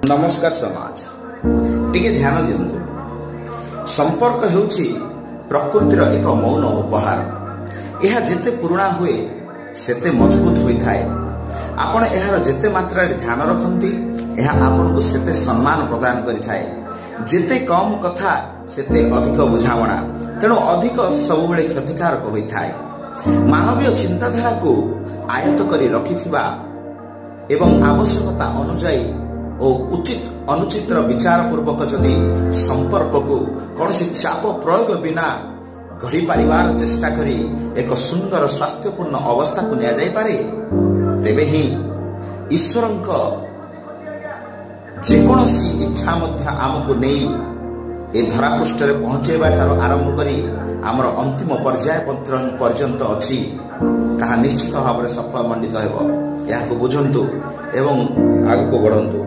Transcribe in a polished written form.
नमस्कार समाज टिके ध्यान दियंतु। संपर्क हेउछि प्रकृतिर एक मौन उपहार। यह जेते पुराणा हुए सेते मजबूत होइथाय। आपण एहार जेते मात्रा ध्यान रखंती यह आपन को सेते सम्मान प्रदान करिथाय। जेते कम कथा सेते अधिक बुझावणा, तेणु अधिक सब बेले क्षतिकारक होइथाय। मानवीय चिंताधारा को आयत्त करी रखिथिबा एवं आवश्यकता अनुଯାयी और उचित अनुचित विचार पूर्वक जदि संपर्क को कौन चाप प्रयोग बिना गढ़ी पारिबार चेष्टा करी एक सुंदर स्वास्थ्यपूर्ण अवस्था को निया जाय पारे, तेबे ही ईश्वरंक जेकोसी इच्छा मध्य आमको नहीं ए धरापृष्ठ रे पहुंचेबा ठारो आरंभ करी आमर अंतिम पर्याय पर्यंत अछि ताहा निश्चित भाव में सफल मंडित हेबो। याको बुझंतु एवं आगको बढ़ंतु।